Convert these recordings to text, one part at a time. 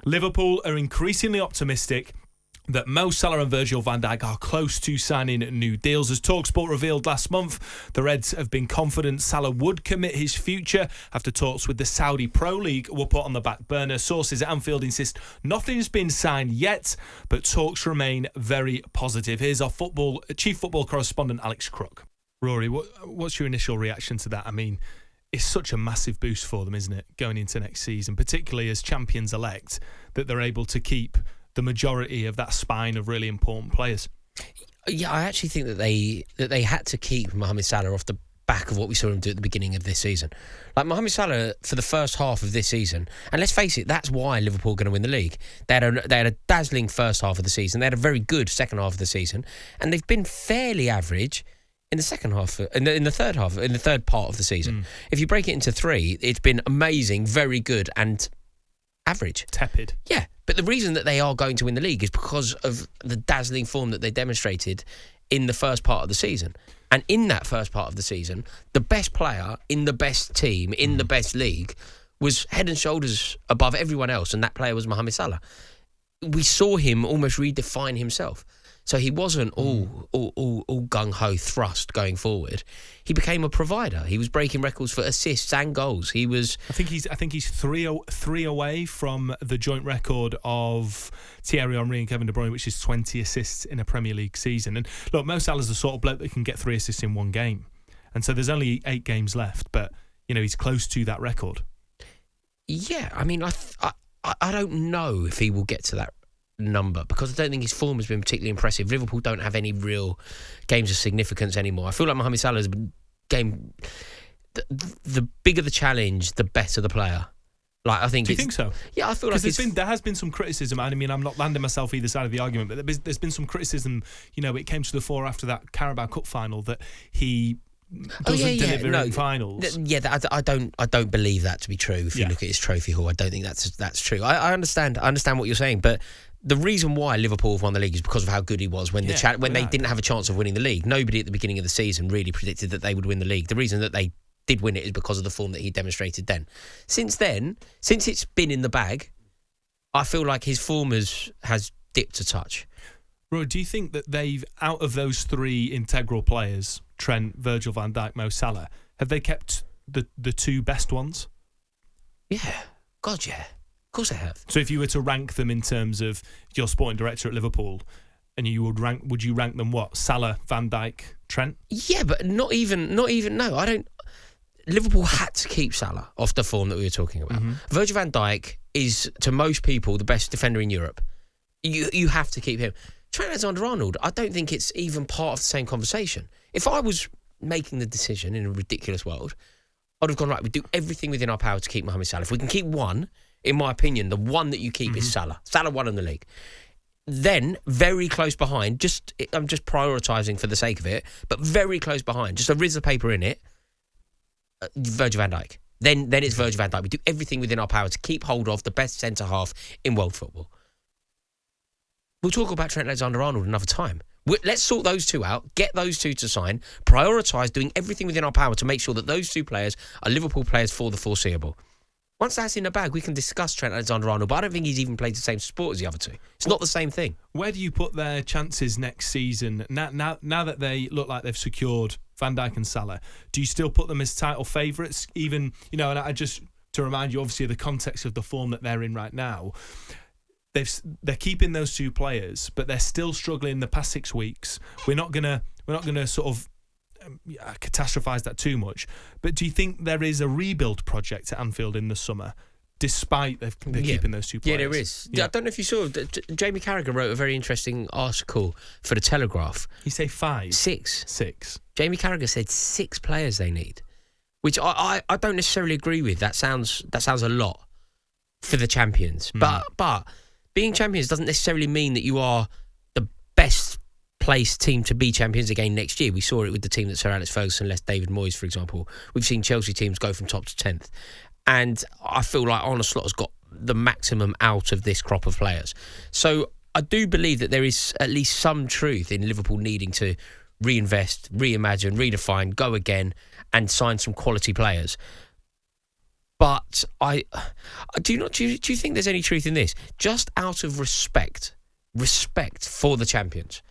Liverpool are increasingly optimistic that Mo Salah and Virgil van Dijk are close to signing new deals. As talkSPORT revealed last month, the Reds have been confident Salah would commit his future after talks with the Saudi Pro League were put on the back burner. Sources at Anfield insist nothing's been signed yet, but talks remain very positive. Here's our chief football correspondent, Alex Crook. Rory, what's your initial reaction to that? I mean, it's such a massive boost for them, isn't it, going into next season, particularly as champions-elect, that they're able to keep the majority of that spine of really important players. Yeah, I actually think that they had to keep Mohamed Salah off the back of what we saw him do at the beginning of this season. Like Mohamed Salah for the first half of this season, and let's face it, that's why Liverpool are going to win the league. They had a dazzling first half of the season. They had a very good second half of the season, and they've been fairly average in the second half, in the third part of the season. If you break it into three, it's been amazing, very good, and average. Tepid. Yeah. But the reason that they are going to win the league is because of the dazzling form that they demonstrated in the first part of the season. And in that first part of the season, the best player in the best team, in the best league, was head and shoulders above everyone else, and that player was Mohamed Salah. We saw him almost redefine himself. So he wasn't all gung-ho thrust going forward. He became a provider. He was breaking records for assists and goals. He was. I think he's three away from the joint record of Thierry Henry and Kevin De Bruyne, which is 20 assists in a Premier League season. And look, Mo Salah's the sort of bloke that can get 3 assists in one game, and so there's only 8 games left. But he's close to that record. Yeah, I mean, I don't know if he will get to that number, because I don't think his form has been particularly impressive. Liverpool don't have any real games of significance anymore. I feel like Mohamed Salah's game, the bigger the challenge, the better the player. Like, I think. Do you think so? Yeah, I feel like there has been some criticism. I mean, I'm not landing myself either side of the argument, but there's been some criticism. It came to the fore after that Carabao Cup final that he doesn't deliver in finals. I don't believe that to be true. If you look at his trophy haul, I don't think that's true. I understand what you're saying, but the reason why Liverpool have won the league is because of how good he was when they didn't have a chance of winning the league. Nobody at the beginning of the season really predicted that they would win the league. The reason that they did win it is because of the form that he demonstrated then. Since it's been in the bag, I feel like his form has dipped a touch. Rory, do you think that they've, out of those 3 integral players, Trent, Virgil van Dijk, Mo Salah, have they kept the 2 best ones? Yeah. God, yeah. Of course they have. So if you were to rank them in terms of your sporting director at Liverpool, and would you rank them what? Salah, Van Dijk, Trent? Yeah, but not even. No, I don't. Liverpool had to keep Salah off the form that we were talking about. Virgil van Dijk is, to most people, the best defender in Europe. You have to keep him. Trent Alexander-Arnold, I don't think it's even part of the same conversation. If I was making the decision in a ridiculous world, I'd have gone, right, we do everything within our power to keep Mohamed Salah. If we can keep one, in my opinion, the one that you keep is Salah. Salah won in the league. Then, very close behind, I'm just prioritising for the sake of it, but very close behind, just a rizz of paper in it, Virgil van Dijk. Then it's Virgil van Dijk. We do everything within our power to keep hold of the best centre-half in world football. We'll talk about Trent Alexander-Arnold another time. Let's sort those 2 out, get those 2 to sign, prioritise doing everything within our power to make sure that those 2 players are Liverpool players for the foreseeable. Once that's in the bag, we can discuss Trent Alexander-Arnold, but I don't think he's even played the same sport as the other 2. It's not the same thing. Where do you put their chances next season? Now that they look like they've secured Van Dijk and Salah, do you still put them as title favourites? Even, and I just, to remind you, obviously, of the context of the form that they're in right now, they're keeping those 2 players, but they're still struggling in the past 6 weeks. We're not gonna sort of catastrophise that too much. But do you think there is a rebuild project at Anfield in the summer, despite they're keeping those 2 players? Yeah, there is. Yeah. I don't know if you saw, Jamie Carragher wrote a very interesting article for The Telegraph. You say 5? 6. Jamie Carragher said 6 players they need, which I don't necessarily agree with. That sounds a lot for the champions. But being champions doesn't necessarily mean that you are the best placed team to be champions again next year. We saw it with the team that Sir Alex Ferguson left David Moyes, for example. We've seen Chelsea teams go from top to 10th. And I feel like Arne Slot has got the maximum out of this crop of players. So I do believe that there is at least some truth in Liverpool needing to reinvest, reimagine, redefine, go again, and sign some quality players. But I do you think there's any truth in this? Just out of respect for the champions.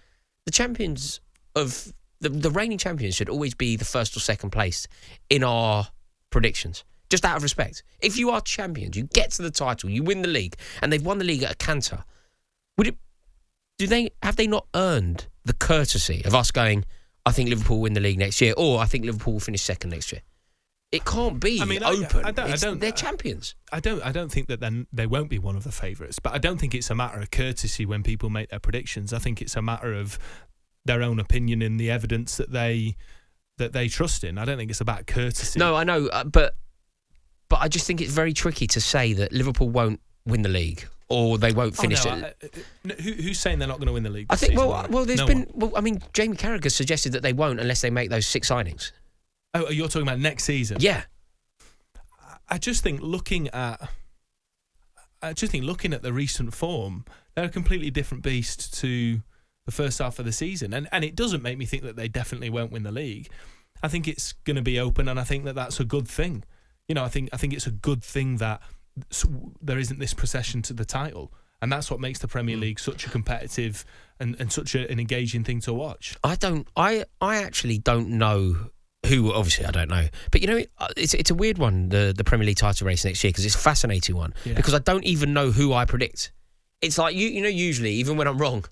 The champions of the reigning champions should always be the first or second place in our predictions. Just out of respect. If you are champions, you get to the title, you win the league, and they've won the league at a canter, have they not earned the courtesy of us going, I think Liverpool will win the league next year, or I think Liverpool will finish second next year? It can't be open. They're champions. I don't think that then they won't be one of the favourites, but I don't think it's a matter of courtesy when people make their predictions. I think it's a matter of their own opinion and the evidence that they trust in. I don't think it's about courtesy. No, I know, but I just think it's very tricky to say that Liverpool won't win the league or they won't finish it. Who's saying they're not going to win the league? I think. Jamie Carragher suggested that they won't unless they make those 6 signings. Oh, you're talking about next season? Yeah. I just think looking at the recent form, they're a completely different beast to the first half of the season, and it doesn't make me think that they definitely won't win the league. I think it's going to be open, and I think that that's a good thing. You know, I think it's a good thing that there isn't this procession to the title, and that's what makes the Premier League such a competitive and such an engaging thing to watch. I actually don't know who. Obviously, I don't know, but you know, it's a weird one, the Premier League title race next year, because it's a fascinating one. Yeah. Because I don't even know who I predict. It's like you know, usually even when I'm wrong,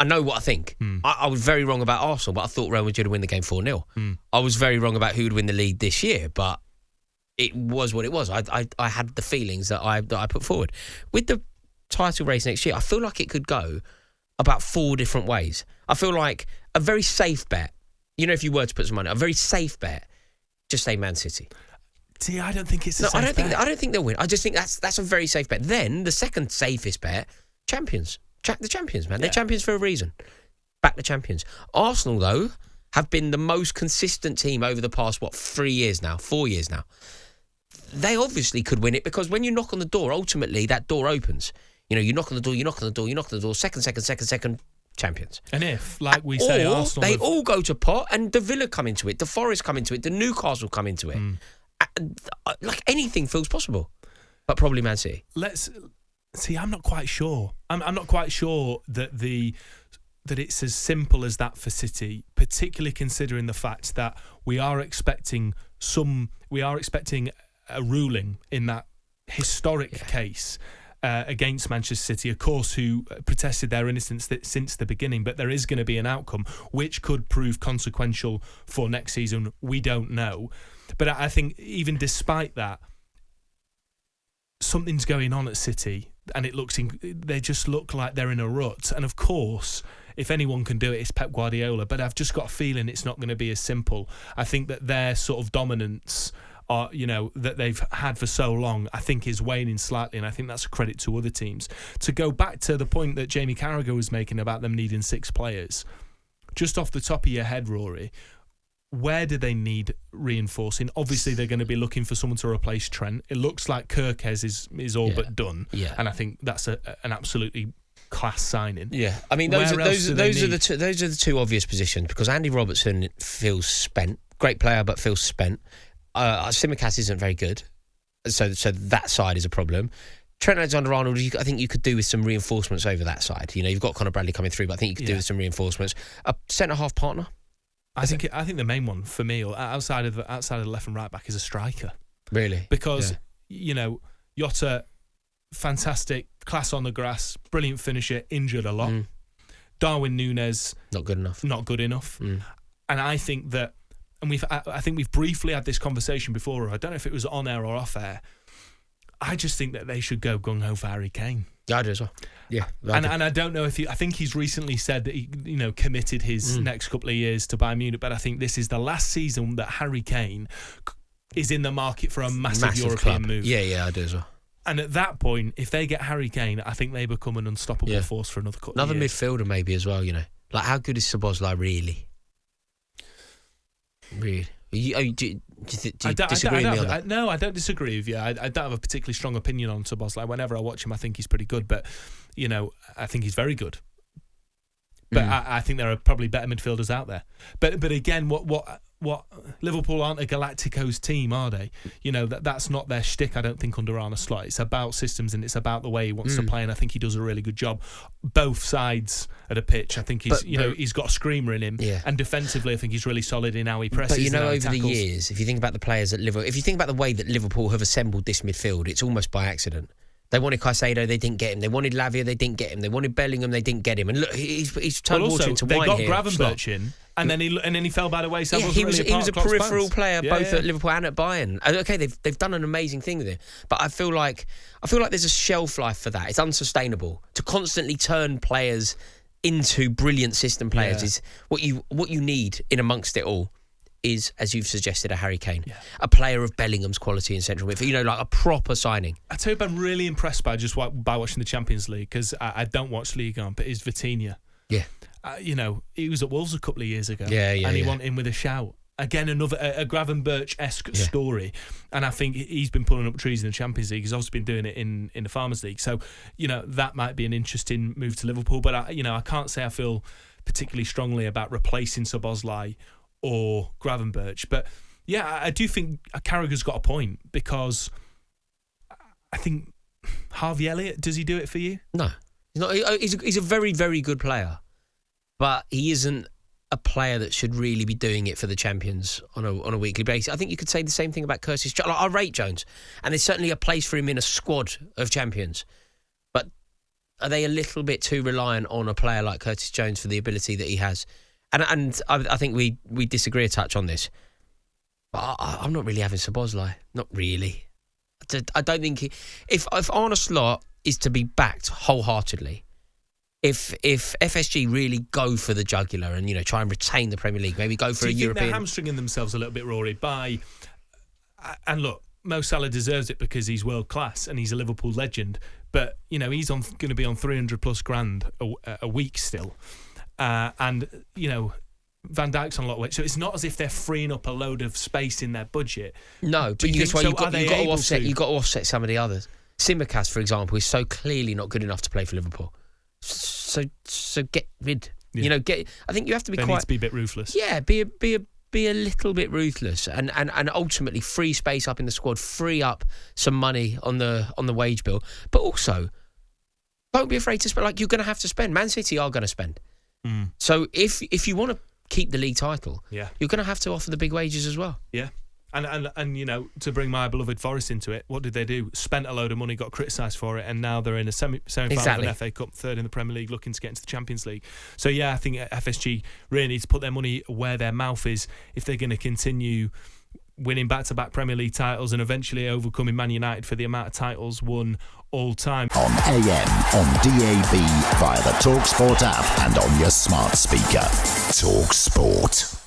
I know what I think. I was very wrong about Arsenal, but I thought Real Madrid would win the game 4-0. I was very wrong about who would win the league this year, but it was what it was. I had the feelings that I put forward. With the title race next year, I feel like it could go about 4 different ways. I feel like a very safe bet, you know, if you were to put some money, a very safe bet, just say Man City. See, I don't think it's a safe bet. I don't think they'll win. I just think that's a very safe bet. Then the second safest bet, champions. The champions, man. They're champions for a reason. Back the champions. Arsenal, though, have been the most consistent team over the past, 4 years now. They obviously could win it because when you knock on the door, ultimately that door opens. You know, you knock on the door, second, champions. And if, like we say, Arsenal... they all go to pot and the Villa come into it, the Forest come into it, the Newcastle come into it. Like anything feels possible. But probably Man City. See, I'm not quite sure. I'm not quite sure that it's as simple as that for City, particularly considering the fact that we are expecting a ruling in that historic case against Manchester City, of course, who protested their innocence since the beginning. But there is going to be an outcome which could prove consequential for next season. We don't know. But I think even despite that, something's going on at City, and they just look like they're in a rut. And of course, if anyone can do it, it's Pep Guardiola. But I've just got a feeling it's not going to be as simple. I think that their sort of dominance, that they've had for so long, I think is waning slightly, and I think that's a credit to other teams. To go back to the point that Jamie Carragher was making about them needing 6 players, just off the top of your head, Rory, where do they need reinforcing? Obviously, they're going to be looking for someone to replace Trent. It looks like Kirkes is all but done, and I think that's an absolutely class signing. Yeah, I mean those are the two obvious positions, because Andy Robertson feels spent. Great player, but feels spent. Tsimikas isn't very good, so that side is a problem. Trent Alexander-Arnold, I think you could do with some reinforcements over that side. You know, you've got Conor Bradley coming through, but I think you could do with some reinforcements. A centre-half partner. I think the main one for me, outside of the left and right back, is a striker. Really? Because Jota, fantastic, class on the grass, brilliant finisher, injured a lot. Darwin Núñez, not good enough. And I think that, and I think we've briefly had this conversation before, or I don't know if it was on air or off air. I just think that they should go gung ho for Harry Kane. Yeah, I do as well. Yeah, and I don't know if I think he's recently said that he, committed his next couple of years to Bayern Munich, but I think this is the last season that Harry Kane is in the market for a massive European move. Yeah, I do as well. And at that point, if they get Harry Kane, I think they become an unstoppable force for another couple of years. Midfielder maybe as well. Like how good is Szoboszlai really? Really? Do you disagree with me on that? No, I don't disagree with you. I don't have a particularly strong opinion on Szoboszlai. Whenever I watch him, I think he's pretty good. But, I think he's very good. But I think there are probably better midfielders out there. But again, what Liverpool aren't a Galacticos team, are they? You know, that's not their shtick, I don't think, under Arne Slot. It's about systems and it's about the way he wants to play, and I think he does a really good job. Both sides of the pitch, I think he's got a screamer in him. Yeah. And defensively, I think he's really solid in how he presses. But over the years, if you think about the players at Liverpool, if you think about the way that Liverpool have assembled this midfield, it's almost by accident. They wanted Caicedo, they didn't get him. They wanted Lavia, they didn't get him. They wanted Bellingham, they didn't get him. And look, he's turned water into wine here. They got Gravenberch in, and then he fell by the wayside. He was a peripheral player both at Liverpool and at Bayern. And okay, they've done an amazing thing with it, but I feel like there's a shelf life for that. It's unsustainable to constantly turn players into brilliant system players. Is what you need in amongst it all. Is, as you've suggested, a Harry Kane, a player of Bellingham's quality in central midfield. You know, like a proper signing. I tell you, I'm really impressed by watching the Champions League, because I don't watch Ligue 1, but it's Vitinha. Yeah, you know, he was at Wolves a couple of years ago. And he went in with a shout. Again, another a Gravenberch-esque story, and I think he's been pulling up trees in the Champions League. He's also been doing it in the Farmers League. So, you know, that might be an interesting move to Liverpool. But I can't say I feel particularly strongly about replacing Szoboszlai or Gravenberch. But yeah, I do think Carragher's got a point, because I think Harvey Elliott, does he do it for you? No, he's not. He's a very, very good player, but he isn't a player that should really be doing it for the champions on a weekly basis. I think you could say the same thing about Curtis Jones. I rate Jones, and there's certainly a place for him in a squad of champions, but are they a little bit too reliant on a player like Curtis Jones for the ability that he has? And I think we disagree a touch on this. But I'm not really having Szoboszlai. Not really. I don't think if Arne Slot is to be backed wholeheartedly, if FSG really go for the jugular and, you know, try and retain the Premier League, maybe go for a European. Do you think they're hamstringing themselves a little bit, Rory? And look, Mo Salah deserves it because he's world class and he's a Liverpool legend. But you know, he's going to be on 300 plus grand a week still. And, you know, Van Dijk's on a lot of weight. So it's not as if they're freeing up a load of space in their budget. No, but you've got to offset some of the others. Tsimikas, for example, is so clearly not good enough to play for Liverpool. So get rid. Yeah. You know, I think you have to be they need to be a bit ruthless. Yeah, be a little bit ruthless and ultimately free space up in the squad, free up some money on the wage bill. But also, don't be afraid to spend. Like, you're going to have to spend. Man City are going to spend. So if you want to keep the league title, you're going to have to offer the big wages as well. Yeah. And you know, to bring my beloved Forest into it, what did they do? Spent a load of money, got criticised for it, and now they're in a semi-final of an FA Cup, third in the Premier League, looking to get into the Champions League. So yeah, I think FSG really need to put their money where their mouth is if they're going to continue winning back-to-back Premier League titles and eventually overcoming Man United for the amount of titles won all time. On AM, on DAB, via the talkSPORT app and on your smart speaker. talkSPORT.